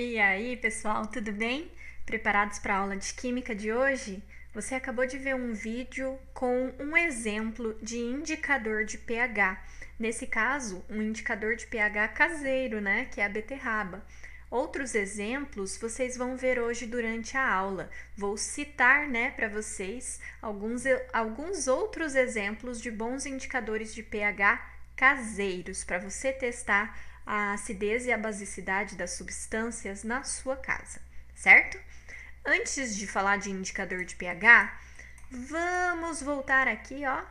E aí, pessoal, tudo bem? Preparados para a aula de química de hoje? Você acabou de ver um vídeo com um exemplo de indicador de pH. Nesse caso, um indicador de pH caseiro, né, que é a beterraba. Outros exemplos vocês vão ver hoje durante a aula. Vou citar, né, para vocês alguns outros exemplos de bons indicadores de pH caseiros para você testar a acidez e a basicidade das substâncias na sua casa, certo? Antes de falar de indicador de pH, vamos voltar aqui, ó,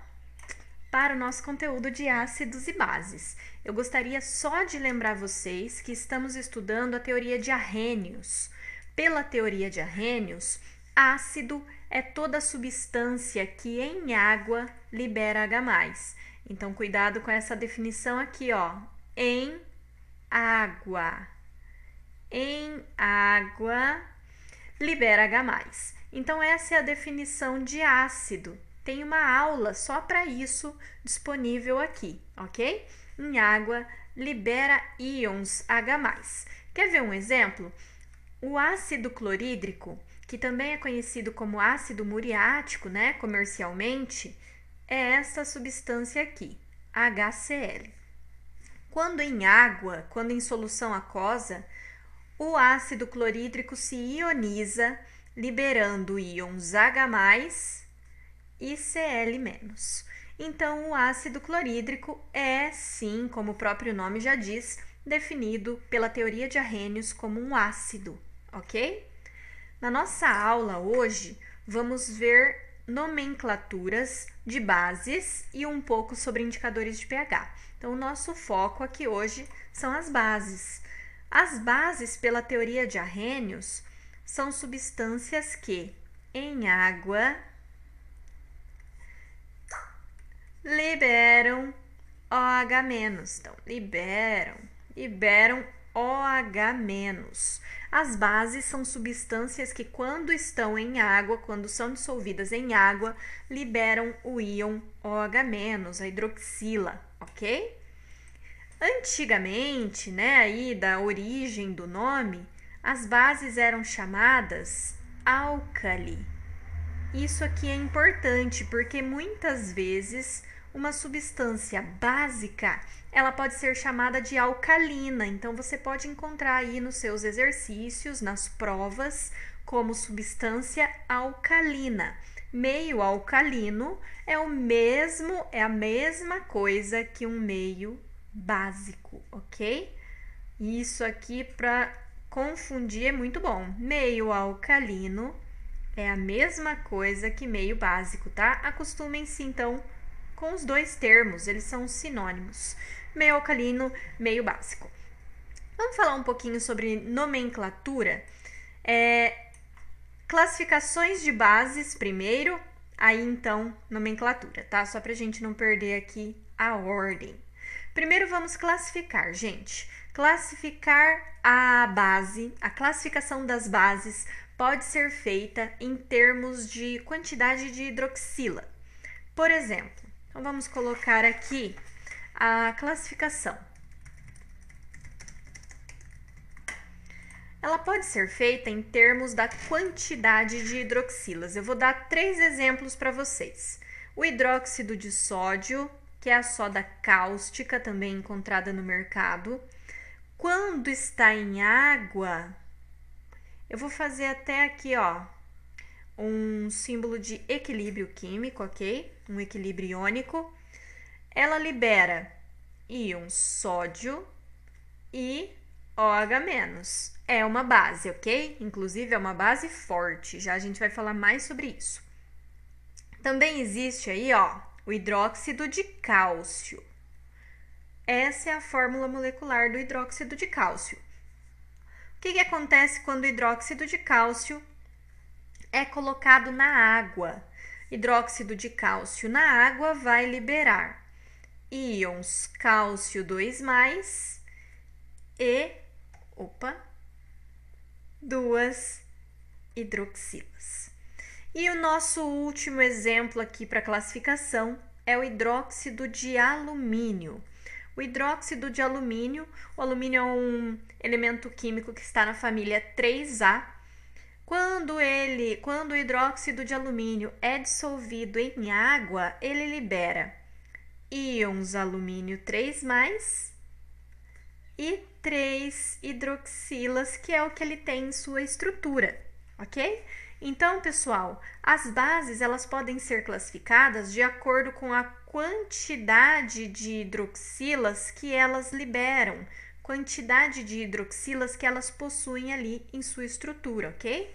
para o nosso conteúdo de ácidos e bases. Eu gostaria só de lembrar vocês que estamos estudando a teoria de Arrhenius. Pela teoria de Arrhenius, ácido é toda substância que em água libera H+. Então, cuidado com essa definição aqui, ó. Em água. Em água libera H+. Então, essa é a definição de ácido. Tem uma aula só para isso disponível aqui, ok? Em água libera íons H+. Quer ver um exemplo? O ácido clorídrico, que também é conhecido como ácido muriático, né, comercialmente, é essa substância aqui, HCl. Quando em água, quando em solução aquosa, o ácido clorídrico se ioniza, liberando íons H+ e Cl-. Então, o ácido clorídrico é, sim, como o próprio nome já diz, definido pela teoria de Arrhenius como um ácido, ok? Na nossa aula hoje, vamos ver nomenclaturas de bases e um pouco sobre indicadores de pH. Então, o nosso foco aqui hoje são as bases. As bases, pela teoria de Arrhenius, são substâncias que, em água, liberam OH-. Então, liberam OH-. As bases são substâncias que, quando estão em água, quando são dissolvidas em água, liberam o íon OH-, a hidroxila, ok? Antigamente, né, aí da origem do nome, as bases eram chamadas álcali. Isso aqui é importante porque muitas vezes uma substância básica, ela pode ser chamada de alcalina. Então você pode encontrar aí nos seus exercícios, nas provas, como substância alcalina. Meio alcalino é a mesma coisa que um meio básico, ok? Isso aqui para confundir é muito bom. Meio alcalino é a mesma coisa que meio básico, tá? Acostumem-se então com os dois termos, eles são sinônimos. Meio alcalino, meio básico. Vamos falar um pouquinho sobre nomenclatura. Classificações de bases primeiro, aí então nomenclatura, tá? Só pra gente não perder aqui a ordem. Primeiro vamos classificar, gente. Classificar a base, a classificação das bases pode ser feita em termos de quantidade de hidroxila. Por exemplo, então vamos colocar aqui a classificação. Ela pode ser feita em termos da quantidade de hidroxilas. Eu vou dar 3 exemplos para vocês. O hidróxido de sódio, que é a soda cáustica, também encontrada no mercado. Quando está em água, eu vou fazer até aqui, ó, um símbolo de equilíbrio químico, ok? Um equilíbrio iônico. Ela libera íons sódio e OH-. É uma base, ok? Inclusive é uma base forte, já a gente vai falar mais sobre isso. Também existe aí, ó, o hidróxido de cálcio. Essa é a fórmula molecular do hidróxido de cálcio. O que acontece quando o hidróxido de cálcio é colocado na água? Hidróxido de cálcio na água vai liberar íons cálcio 2+ e, duas hidroxilas. E o nosso último exemplo aqui para classificação é o hidróxido de alumínio. O hidróxido de alumínio, o alumínio é um elemento químico que está na família 3A. Quando o hidróxido de alumínio é dissolvido em água, ele libera íons alumínio 3+, e 3 hidroxilas, que é o que ele tem em sua estrutura, ok? Então, pessoal, as bases elas podem ser classificadas de acordo com a quantidade de hidroxilas que elas liberam, quantidade de hidroxilas que elas possuem ali em sua estrutura, ok?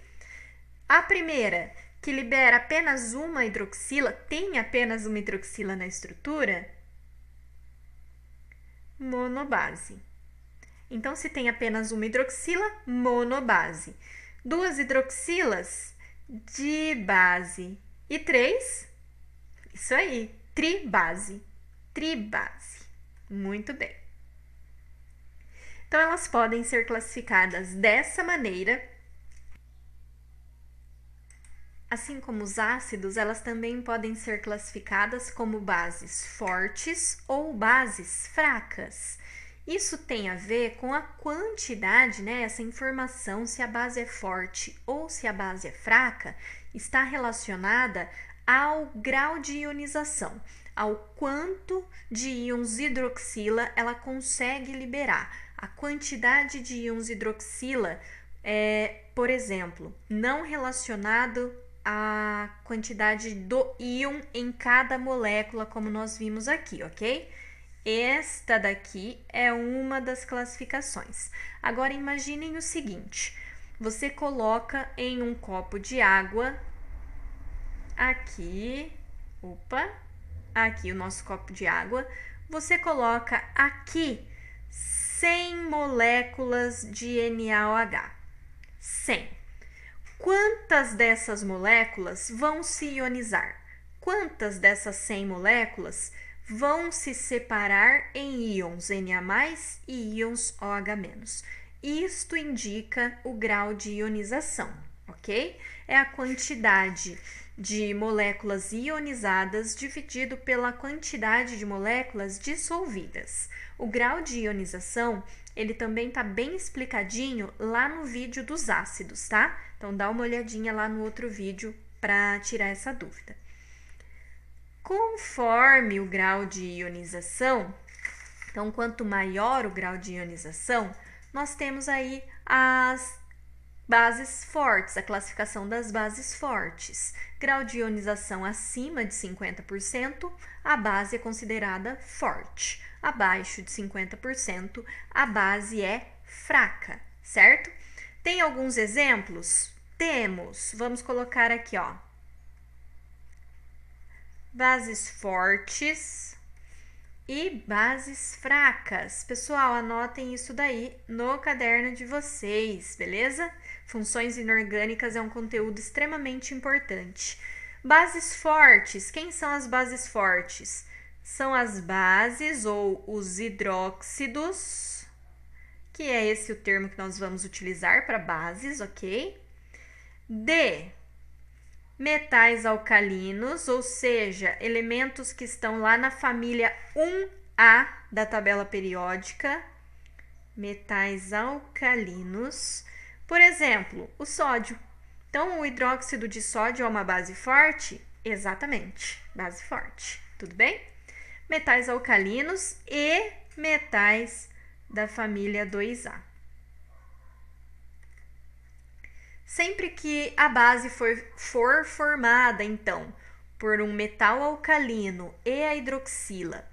A primeira, que libera apenas uma hidroxila, tem apenas uma hidroxila na estrutura, monobase. Então, se tem apenas uma hidroxila, monobase. 2 hidroxilas, dibase. E 3, isso aí, tribase. Tribase. Muito bem. Então, elas podem ser classificadas dessa maneira. Assim como os ácidos, elas também podem ser classificadas como bases fortes ou bases fracas. Isso tem a ver com a quantidade, né? Essa informação, se a base é forte ou se a base é fraca, está relacionada ao grau de ionização, ao quanto de íons hidroxila ela consegue liberar. A quantidade de íons hidroxila é, por exemplo, não relacionado à quantidade do íon em cada molécula, como nós vimos aqui, ok? Esta daqui é uma das classificações. Agora, imaginem o seguinte. Você coloca em um copo de água, aqui o nosso copo de água. Você coloca aqui 100 moléculas de NaOH. 100. Quantas dessas moléculas vão se ionizar? Quantas dessas 100 moléculas vão se separar em íons Na+ e íons OH-. Isto indica o grau de ionização, ok? É a quantidade de moléculas ionizadas dividido pela quantidade de moléculas dissolvidas. O grau de ionização, ele também está bem explicadinho lá no vídeo dos ácidos, tá? Então, dá uma olhadinha lá no outro vídeo para tirar essa dúvida. Conforme o grau de ionização, então, quanto maior o grau de ionização, nós temos aí as bases fortes, a classificação das bases fortes. Grau de ionização acima de 50%, a base é considerada forte. Abaixo de 50%, a base é fraca, certo? Tem alguns exemplos? Temos. Vamos colocar aqui, ó. Bases fortes e bases fracas. Pessoal, anotem isso daí no caderno de vocês, beleza? Funções inorgânicas é um conteúdo extremamente importante. Bases fortes. Quem são as bases fortes? São as bases ou os hidróxidos, que é esse o termo que nós vamos utilizar para bases, ok? D, metais alcalinos, ou seja, elementos que estão lá na família 1A da tabela periódica, metais alcalinos. Por exemplo, o sódio. Então, o hidróxido de sódio é uma base forte? Exatamente, base forte. Tudo bem? Metais alcalinos e metais da família 2A. Sempre que a base for formada, então, por um metal alcalino e a hidroxila,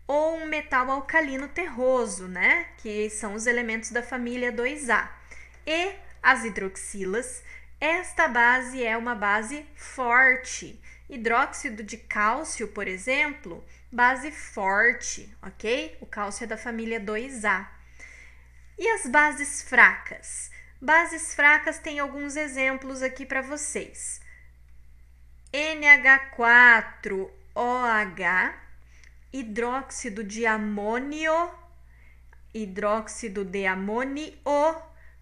ou um metal alcalino terroso, né? Que são os elementos da família 2A, e as hidroxilas, esta base é uma base forte. Hidróxido de cálcio, por exemplo, base forte, ok? O cálcio é da família 2A. E as bases fracas? Bases fracas tem alguns exemplos aqui para vocês. NH4OH, hidróxido de amônio, hidróxido de amônio.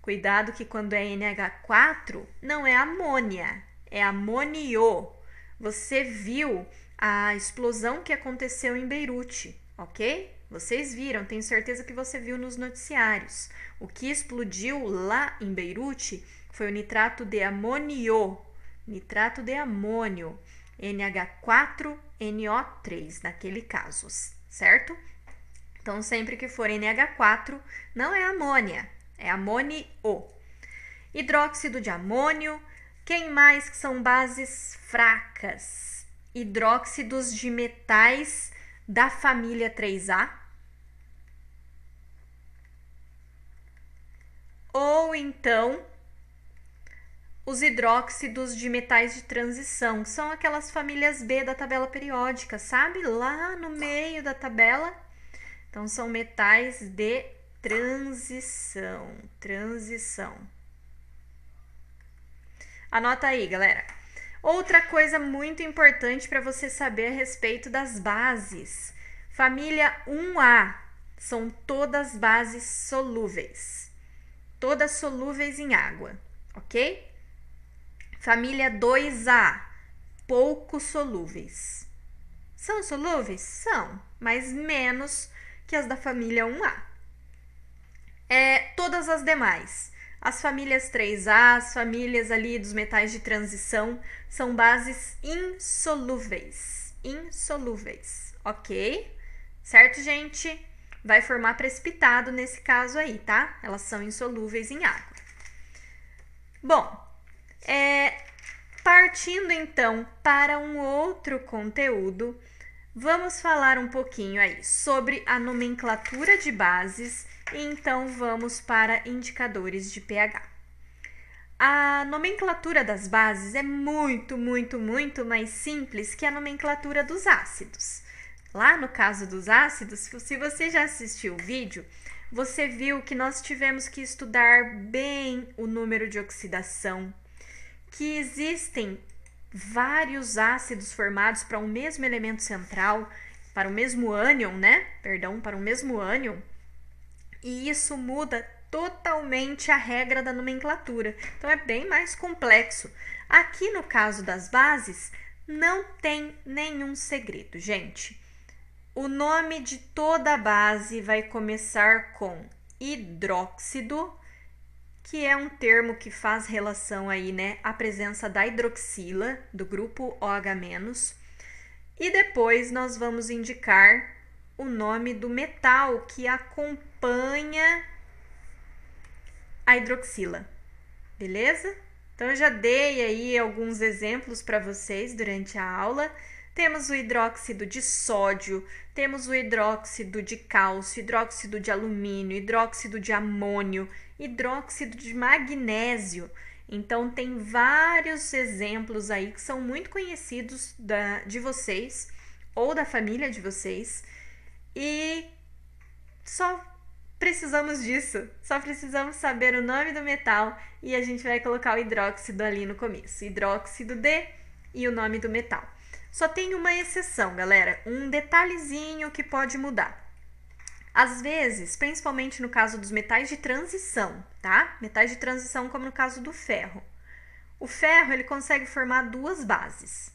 Cuidado que quando é NH4, não é amônia, é amônio. Você viu a explosão que aconteceu em Beirute, ok? Vocês viram, tenho certeza que você viu nos noticiários. O que explodiu lá em Beirute foi o nitrato de amônio, NH4NO3, naquele caso, certo? Então, sempre que for NH4, não é amônia, é amônio. Hidróxido de amônio. Quem mais que são bases fracas? Hidróxidos de metais da família 3A. Ou então, os hidróxidos de metais de transição, que são aquelas famílias B da tabela periódica, sabe? Lá no meio da tabela. Então, são metais de transição. Anota aí, galera. Outra coisa muito importante para você saber a respeito das bases. Família 1A são todas bases solúveis. Todas solúveis em água, ok? Família 2A, pouco solúveis. São solúveis? São, mas menos que as da família 1A. Todas as demais. As famílias 3A, as famílias ali dos metais de transição, são bases insolúveis. Ok? Certo, gente? Vai formar precipitado nesse caso aí, tá? Elas são insolúveis em água. Bom, partindo então para um outro conteúdo, vamos falar um pouquinho aí sobre a nomenclatura de bases e então vamos para indicadores de pH. A nomenclatura das bases é muito mais simples que a nomenclatura dos ácidos. Lá no caso dos ácidos, se você já assistiu o vídeo, você viu que nós tivemos que estudar bem o número de oxidação, que existem vários ácidos formados para um mesmo elemento central, para o mesmo ânion, para o mesmo ânion, e isso muda totalmente a regra da nomenclatura. Então é bem mais complexo. Aqui no caso das bases, não tem nenhum segredo, gente. O nome de toda a base vai começar com hidróxido, que é um termo que faz relação aí, à presença da hidroxila, do grupo OH-. E depois nós vamos indicar o nome do metal que acompanha a hidroxila, beleza? Então, eu já dei aí alguns exemplos para vocês durante a aula. Temos o hidróxido de sódio, temos o hidróxido de cálcio, hidróxido de alumínio, hidróxido de amônio, hidróxido de magnésio. Então, tem vários exemplos aí que são muito conhecidos de vocês ou da família de vocês. E só precisamos disso, só precisamos saber o nome do metal e a gente vai colocar o hidróxido ali no começo. Hidróxido de e o nome do metal. Só tem uma exceção, galera, um detalhezinho que pode mudar. Às vezes, principalmente no caso dos metais de transição, tá? Metais de transição como no caso do ferro. O ferro, ele consegue formar duas bases.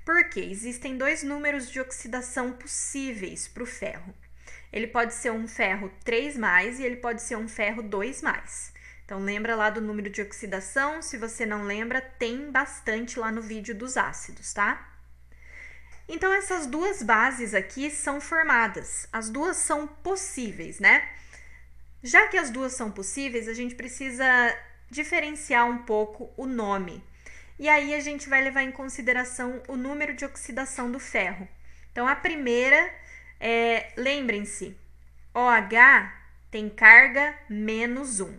Por quê? Existem dois números de oxidação possíveis para o ferro. Ele pode ser um ferro 3+, e ele pode ser um ferro 2+. Então, lembra lá do número de oxidação? Se você não lembra, tem bastante lá no vídeo dos ácidos, tá? Então, essas duas bases aqui são formadas. As duas são possíveis, Já que as duas são possíveis, a gente precisa diferenciar um pouco o nome. E aí, a gente vai levar em consideração o número de oxidação do ferro. Então, a primeira, lembrem-se, OH tem carga -1.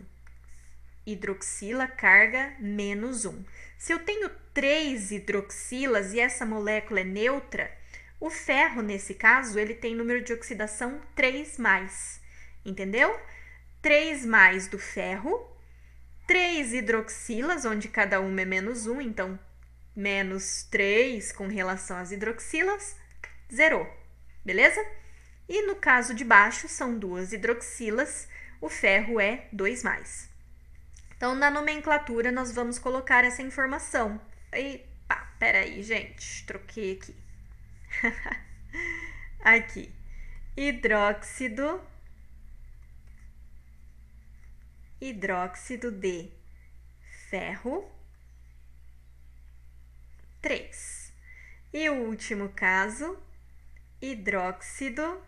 Hidroxila, carga -1. Se eu tenho 3 hidroxilas e essa molécula é neutra, o ferro, nesse caso, ele tem número de oxidação 3+, entendeu? 3+ do ferro, 3 hidroxilas, onde cada uma é -1, então -3 com relação às hidroxilas, zerou, beleza? E no caso de baixo, são 2 hidroxilas, o ferro é 2+. Então, na nomenclatura, nós vamos colocar essa informação. Epa, peraí, gente, troquei aqui. Aqui, hidróxido de ferro, 3. E o último caso, hidróxido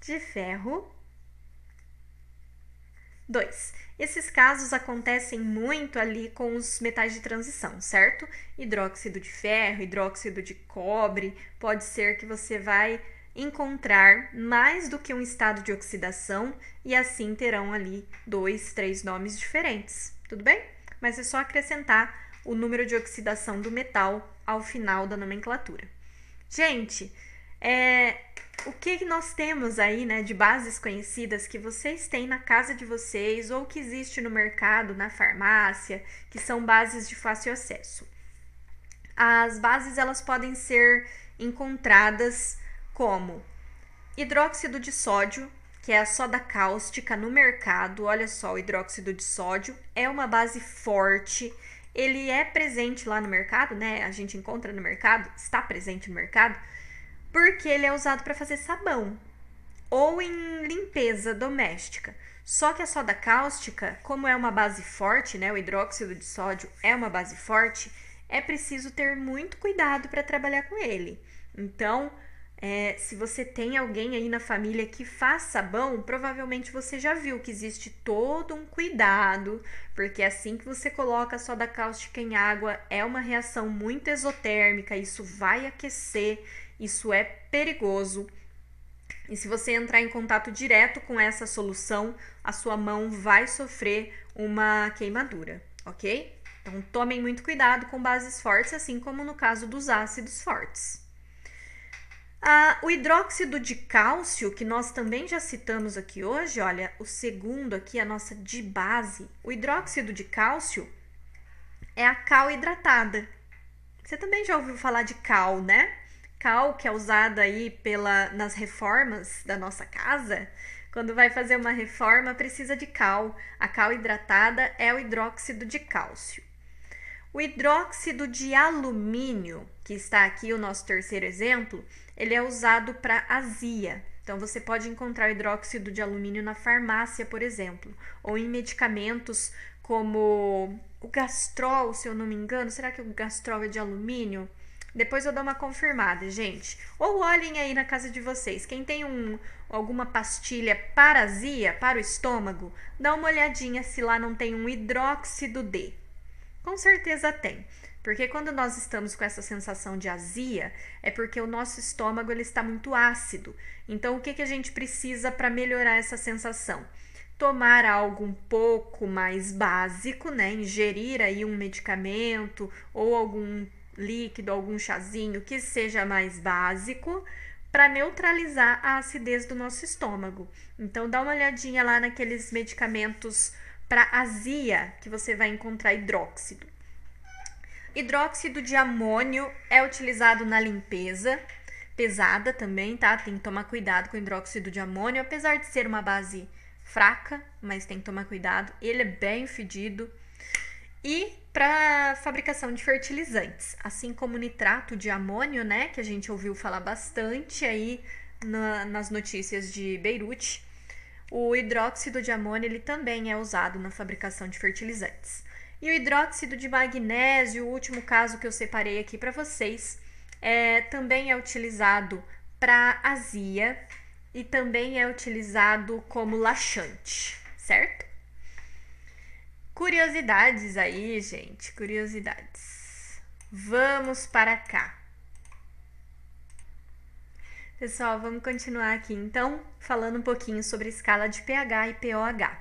de ferro, 2. Esses casos acontecem muito ali com os metais de transição, certo? Hidróxido de ferro, hidróxido de cobre, pode ser que você vai encontrar mais do que um estado de oxidação e assim terão ali 2, 3 nomes diferentes, tudo bem? Mas é só acrescentar o número de oxidação do metal ao final da nomenclatura. Gente, o que nós temos aí, né, de bases conhecidas que vocês têm na casa de vocês ou que existe no mercado, na farmácia, que são bases de fácil acesso? As bases, elas podem ser encontradas como hidróxido de sódio, que é a soda cáustica no mercado. Olha só, o hidróxido de sódio é uma base forte, ele é presente lá no mercado, né? A gente encontra no mercado, está presente no mercado, porque ele é usado para fazer sabão ou em limpeza doméstica. Só que a soda cáustica, como é uma base forte, né? O hidróxido de sódio é uma base forte, é preciso ter muito cuidado para trabalhar com ele. Então, se você tem alguém aí na família que faz sabão, provavelmente você já viu que existe todo um cuidado, porque assim que você coloca a soda cáustica em água, é uma reação muito exotérmica, isso vai aquecer, isso é perigoso. E se você entrar em contato direto com essa solução, a sua mão vai sofrer uma queimadura, ok? Então, tomem muito cuidado com bases fortes, assim como no caso dos ácidos fortes. O hidróxido de cálcio, que nós também já citamos aqui hoje, olha, o segundo aqui, a nossa de base, o hidróxido de cálcio é a cal hidratada. Você também já ouviu falar de cal, né? Cal, que é usada aí nas reformas da nossa casa. Quando vai fazer uma reforma, precisa de cal. A cal hidratada é o hidróxido de cálcio. O hidróxido de alumínio, que está aqui o nosso terceiro exemplo, ele é usado para azia. Então, você pode encontrar o hidróxido de alumínio na farmácia, por exemplo, ou em medicamentos como o Gastrol, se eu não me engano. Será que o Gastrol é de alumínio? Depois eu dou uma confirmada, gente. Ou olhem aí na casa de vocês. Quem tem alguma pastilha para azia, para o estômago, dá uma olhadinha se lá não tem um hidróxido de. Com certeza tem, porque quando nós estamos com essa sensação de azia, é porque o nosso estômago ele está muito ácido. Então, o que a gente precisa para melhorar essa sensação? Tomar algo um pouco mais básico, né? Ingerir aí um medicamento ou algum líquido, algum chazinho que seja mais básico para neutralizar a acidez do nosso estômago. Então, dá uma olhadinha lá naqueles medicamentos para azia que você vai encontrar hidróxido. Hidróxido de amônio é utilizado na limpeza pesada também, tá? Tem que tomar cuidado com o hidróxido de amônio, apesar de ser uma base fraca, mas tem que tomar cuidado. Ele é bem fedido. E para fabricação de fertilizantes, assim como o nitrato de amônio, né, que a gente ouviu falar bastante aí nas notícias de Beirute, o hidróxido de amônio ele também é usado na fabricação de fertilizantes. E o hidróxido de magnésio, o último caso que eu separei aqui para vocês, também é utilizado para azia e também é utilizado como laxante, certo? Curiosidades aí, gente, curiosidades. Vamos para cá. Pessoal, vamos continuar aqui então, falando um pouquinho sobre escala de pH e pOH.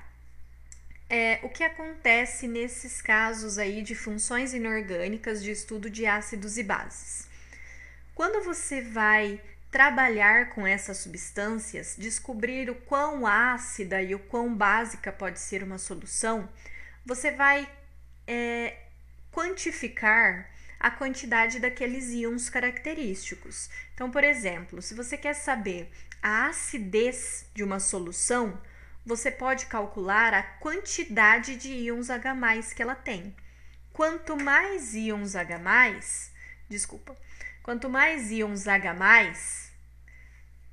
O que acontece nesses casos aí de funções inorgânicas de estudo de ácidos e bases? Quando você vai trabalhar com essas substâncias, descobrir o quão ácida e o quão básica pode ser uma solução, você vai quantificar a quantidade daqueles íons característicos. Então, por exemplo, se você quer saber a acidez de uma solução, você pode calcular a quantidade de íons H+ que ela tem. Quanto mais íons H+, Quanto mais íons H+,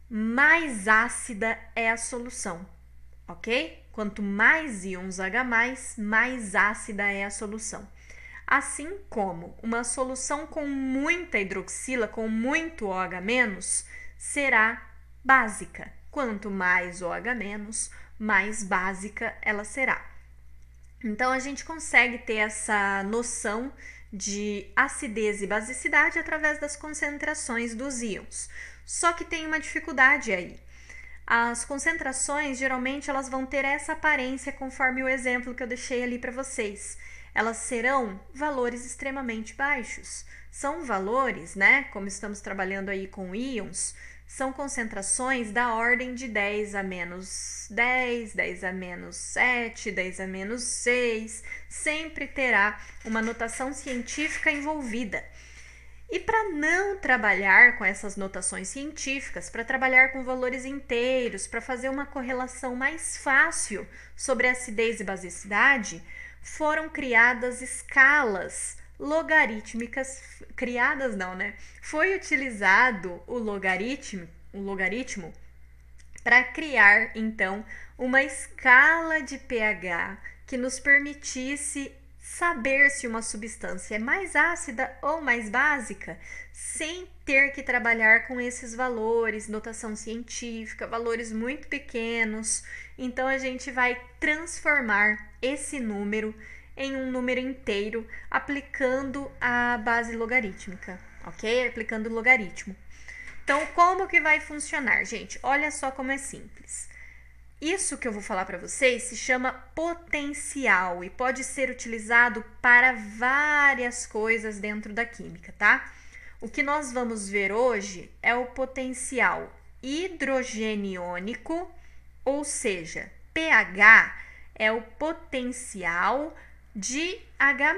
mais ácida é a solução, ok? Quanto mais íons H+, mais ácida é a solução. Assim como uma solução com muita hidroxila, com muito OH-, será básica. Quanto mais OH-, mais básica ela será. Então, a gente consegue ter essa noção de acidez e basicidade através das concentrações dos íons. Só que tem uma dificuldade aí. As concentrações, geralmente, elas vão ter essa aparência conforme o exemplo que eu deixei ali para vocês. Elas serão valores extremamente baixos. São valores, né, como estamos trabalhando aí com íons, são concentrações da ordem de 10 a menos 10, 10 a menos 7, 10 a menos 6. Sempre terá uma notação científica envolvida. E para não trabalhar com essas notações científicas, para trabalhar com valores inteiros, para fazer uma correlação mais fácil sobre acidez e basicidade, foram criadas escalas logarítmicas, criadas não, né? Foi utilizado o logaritmo para criar, então, uma escala de pH que nos permitisse saber se uma substância é mais ácida ou mais básica, sem ter que trabalhar com esses valores, notação científica, valores muito pequenos. Então, a gente vai transformar esse número em um número inteiro aplicando a base logarítmica, ok? Aplicando o logaritmo. Então, como que vai funcionar, gente? Olha só como é simples. Isso que eu vou falar para vocês se chama potencial e pode ser utilizado para várias coisas dentro da química, tá? O que nós vamos ver hoje é o potencial hidrogeniônico, ou seja, pH é o potencial de H+.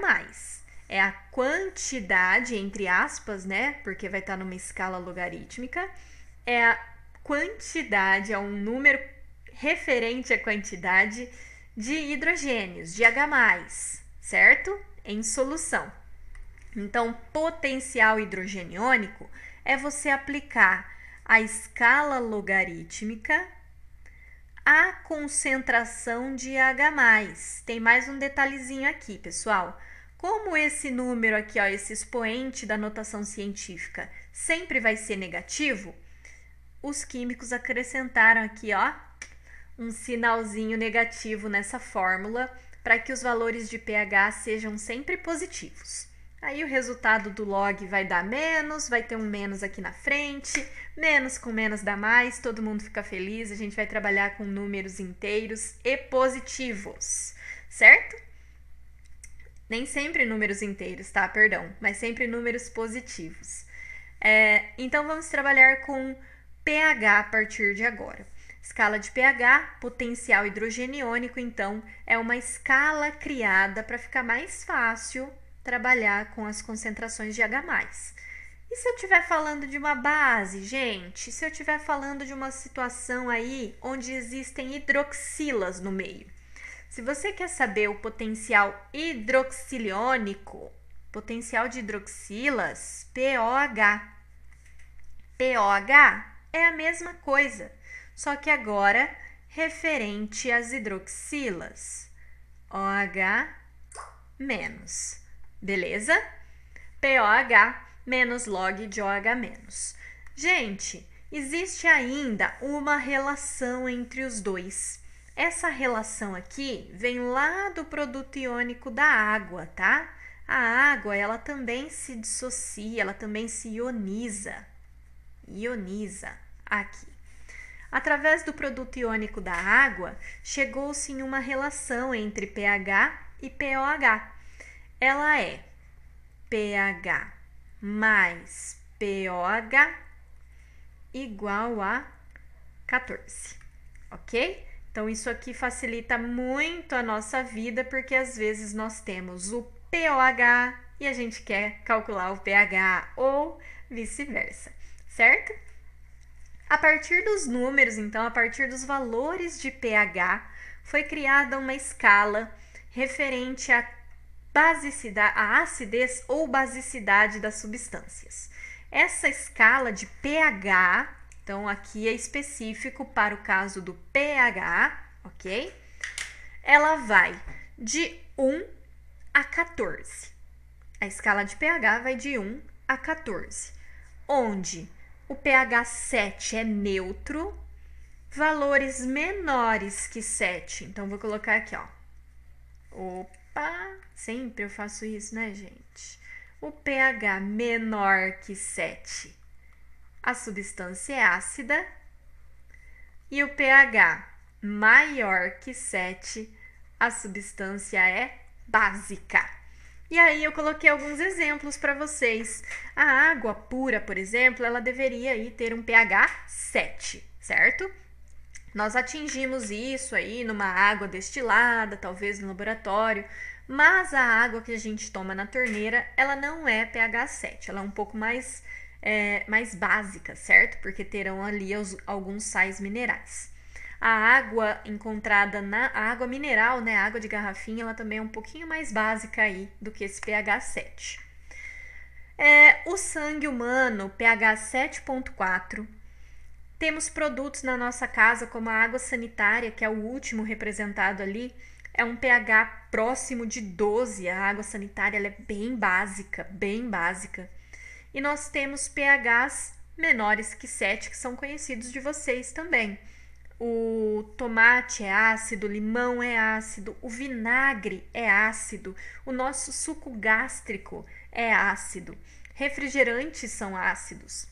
É a quantidade, entre aspas, né? Porque vai estar numa escala logarítmica. É a quantidade, é um número referente à quantidade de hidrogênios, de H+, certo? Em solução. Então, potencial hidrogeniônico é você aplicar a escala logarítmica à concentração de H+. Tem mais um detalhezinho aqui, pessoal. Como esse número aqui, ó, esse expoente da notação científica sempre vai ser negativo, os químicos acrescentaram aqui, ó, um sinalzinho negativo nessa fórmula para que os valores de pH sejam sempre positivos. Aí o resultado do log vai dar menos, vai ter um menos aqui na frente, menos com menos dá mais, todo mundo fica feliz, a gente vai trabalhar com números inteiros e positivos, certo? Nem sempre números inteiros, tá? Perdão, mas sempre números positivos. Então, vamos trabalhar com pH a partir de agora. Escala de pH, potencial hidrogeniônico, então, é uma escala criada para ficar mais fácil trabalhar com as concentrações de H+. E se eu estiver falando de uma base, gente? Se eu estiver falando de uma situação aí onde existem hidroxilas no meio? Se você quer saber o potencial hidroxiliônico, potencial de hidroxilas, POH. POH é a mesma coisa, só que agora referente às hidroxilas. OH menos, beleza? POH menos log de OH menos. Gente, existe ainda uma relação entre os dois. Essa relação aqui vem lá do produto iônico da água, tá? A água, ela também se dissocia, ela também se ioniza. Ioniza aqui. Através do produto iônico da água, chegou-se em uma relação entre pH e POH. Ela é pH mais POH igual a 14, ok? Então, isso aqui facilita muito a nossa vida, porque às vezes nós temos o POH e a gente quer calcular o pH ou vice-versa, certo? A partir dos números, então, a partir dos valores de pH, foi criada uma escala referente à basicidade, à acidez ou basicidade das substâncias. Essa escala de pH, então aqui é específico para o caso do pH, ok? Ela vai de 1 a 14. A escala de pH vai de 1 a 14, onde o pH 7 é neutro, valores menores que 7. Então, vou colocar aqui, ó. Opa, sempre eu faço isso, né, gente? O pH menor que 7, a substância é ácida. E o pH maior que 7, a substância é básica. E aí eu coloquei alguns exemplos para vocês. A água pura, por exemplo, ela deveria aí ter um pH 7, certo? Nós atingimos isso aí numa água destilada, talvez no laboratório, mas a água que a gente toma na torneira, ela não é pH 7, ela é um pouco mais básica, certo? Porque terão ali alguns sais minerais. A água encontrada a água mineral, né, a água de garrafinha, ela também é um pouquinho mais básica aí do que esse pH 7. O sangue humano, pH 7,4. Temos produtos na nossa casa, como a água sanitária, que é o último representado ali, é um pH próximo de 12. A água sanitária ela é bem básica, bem básica. E nós temos pHs menores que 7, que são conhecidos de vocês também. O tomate é ácido, o limão é ácido, o vinagre é ácido, o nosso suco gástrico é ácido, refrigerantes são ácidos.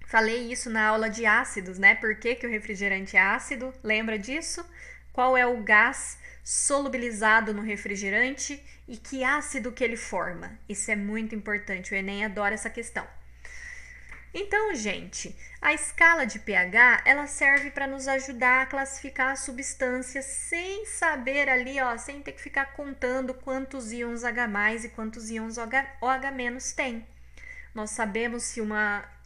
Falei isso na aula de ácidos, né? Por que o refrigerante é ácido? Lembra disso? Qual é o gás solubilizado no refrigerante e que ácido que ele forma? Isso é muito importante, o Enem adora essa questão. Então, gente, a escala de pH, ela serve para nos ajudar a classificar as substâncias sem saber ali, ó, sem ter que ficar contando quantos íons H+ e quantos íons OH- tem. Nós sabemos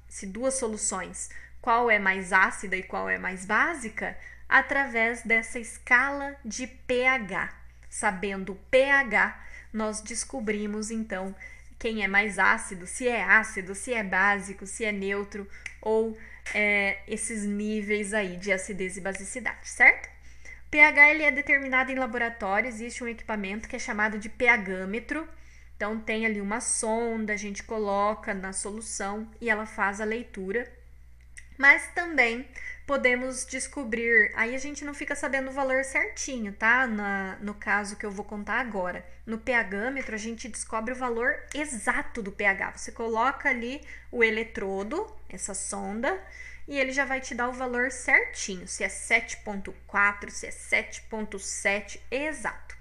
se duas soluções, qual é mais ácida e qual é mais básica, através dessa escala de pH. Sabendo o pH, nós descobrimos então quem é mais ácido, se é básico, se é neutro ou esses níveis aí de acidez e basicidade, certo? pH ele é determinado em laboratório, existe um equipamento que é chamado de pHmetro. Então tem ali uma sonda, a gente coloca na solução e ela faz a leitura. Mas também podemos descobrir, aí a gente não fica sabendo o valor certinho, tá? No caso que eu vou contar agora. No pHmetro a gente descobre o valor exato do pH. Você coloca ali o eletrodo, essa sonda, e ele já vai te dar o valor certinho, se é 7,4, se é 7,7, exato.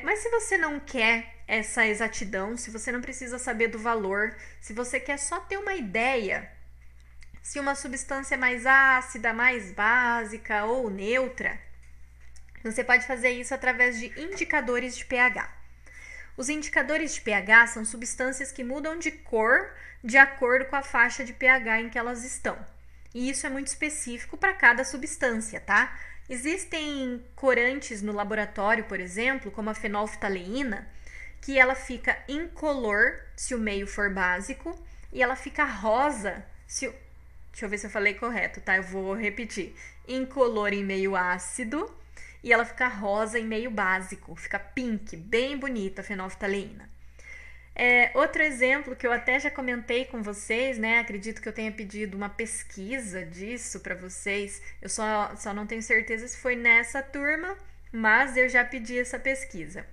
Mas se você não quer essa exatidão, se você não precisa saber do valor, se você quer só ter uma ideia se uma substância é mais ácida, mais básica ou neutra, você pode fazer isso através de indicadores de pH. Os indicadores de pH são substâncias que mudam de cor de acordo com a faixa de pH em que elas estão. E isso é muito específico para cada substância, tá? Existem corantes no laboratório, por exemplo, como a fenolftaleína, que ela fica incolor se o meio for básico e ela fica rosa se o... Deixa eu ver se eu falei correto, tá? Eu vou repetir. Incolor em meio ácido e ela fica rosa em meio básico. Fica pink, bem bonita a fenolftaleína. Outro exemplo que eu até já comentei com vocês, né? Acredito que eu tenha pedido uma pesquisa disso para vocês. Eu só não tenho certeza se foi nessa turma, mas eu já pedi essa pesquisa.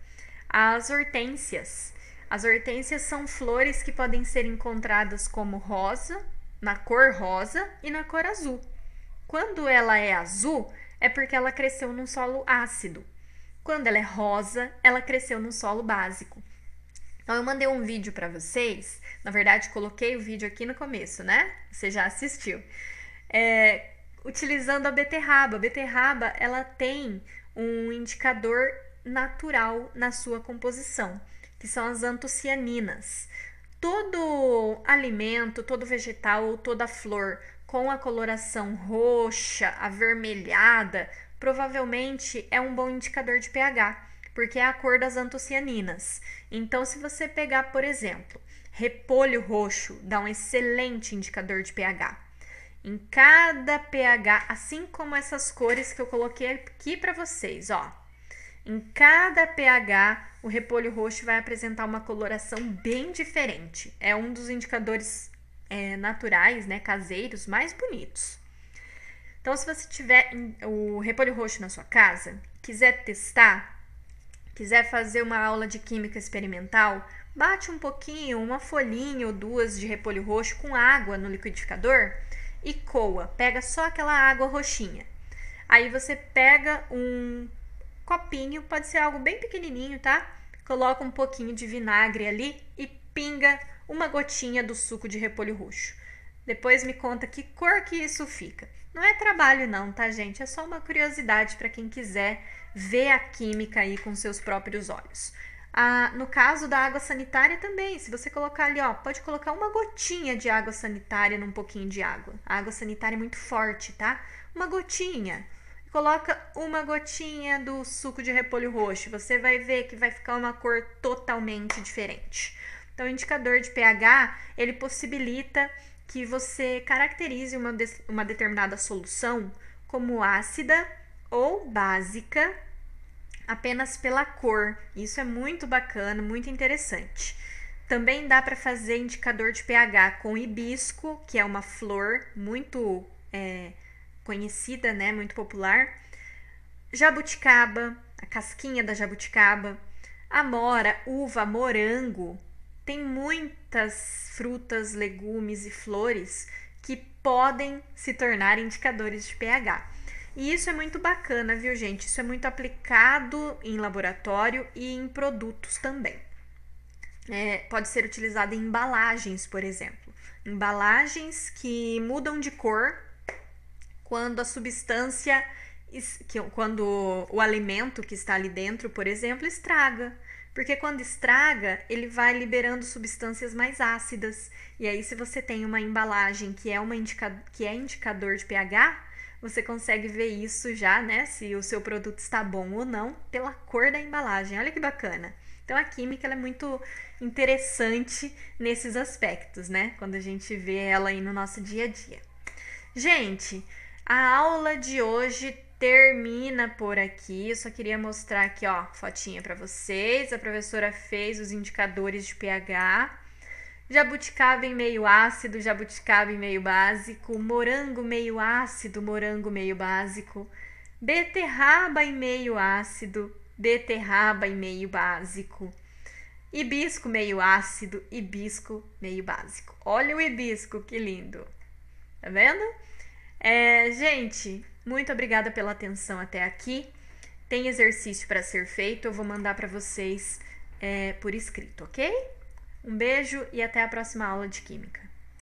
As hortênsias. As hortênsias são flores que podem ser encontradas como rosa, na cor rosa e na cor azul. Quando ela é azul, é porque ela cresceu num solo ácido. Quando ela é rosa, ela cresceu num solo básico. Então, eu mandei um vídeo para vocês. Na verdade, coloquei o vídeo aqui no começo, né? Você já assistiu. Utilizando a beterraba. A beterraba, ela tem um indicador natural na sua composição, que são as antocianinas. Todo alimento, todo vegetal ou toda flor com a coloração roxa, avermelhada, provavelmente é um bom indicador de pH, porque é a cor das antocianinas. Então, se você pegar, por exemplo, Repolho roxo dá um excelente indicador de pH. Em cada pH, assim como essas cores que eu coloquei aqui para vocês, ó. Em cada pH, o repolho roxo vai apresentar uma coloração bem diferente. É um dos indicadores naturais, né, caseiros, mais bonitos. Então, se você tiver o repolho roxo na sua casa, quiser testar, quiser fazer uma aula de química experimental, bate um pouquinho, uma folhinha ou duas de repolho roxo com água no liquidificador e coa. Pega só aquela água roxinha. Aí você pega um copinho, pode ser algo bem pequenininho, tá? Coloca um pouquinho de vinagre ali e pinga uma gotinha do suco de repolho roxo. Depois me conta que cor que isso fica. Não é trabalho não, tá, gente? É só uma curiosidade para quem quiser ver a química aí com seus próprios olhos. No caso da água sanitária também, se você colocar ali, ó, pode colocar uma gotinha de água sanitária num pouquinho de água. A água sanitária é muito forte, tá? Uma gotinha. Coloca uma gotinha do suco de repolho roxo, você vai ver que vai ficar uma cor totalmente diferente. Então, o indicador de pH, ele possibilita que você caracterize uma determinada solução como ácida ou básica apenas pela cor. Isso é muito bacana, muito interessante. Também dá para fazer indicador de pH com hibisco, que é uma flor muito conhecida, né, muito popular. Jabuticaba, a casquinha da jabuticaba, amora, uva, morango. Tem muitas frutas, legumes e flores que podem se tornar indicadores de pH. E isso é muito bacana, viu, gente? Isso é muito aplicado em laboratório e em produtos também. Pode ser utilizado em embalagens, por exemplo. Embalagens que mudam de cor quando a substância, quando o alimento que está ali dentro, por exemplo, estraga. Porque quando estraga, ele vai liberando substâncias mais ácidas. E aí, se você tem uma embalagem que é indicador de pH, você consegue ver isso já, né? Se o seu produto está bom ou não, pela cor da embalagem. Olha que bacana. Então, a química ela é muito interessante nesses aspectos, né? Quando a gente vê ela aí no nosso dia a dia. Gente, a aula de hoje termina por aqui. Eu só queria mostrar aqui, ó, fotinha para vocês. A professora fez os indicadores de pH. Jabuticaba em meio ácido, jabuticaba em meio básico, morango meio ácido, morango meio básico, beterraba em meio ácido, beterraba em meio básico, hibisco meio ácido, hibisco meio básico. Olha o hibisco, que lindo! Tá vendo? Gente, muito obrigada pela atenção até aqui. Tem exercício para ser feito, eu vou mandar para vocês por escrito, ok? Um beijo e até a próxima aula de Química.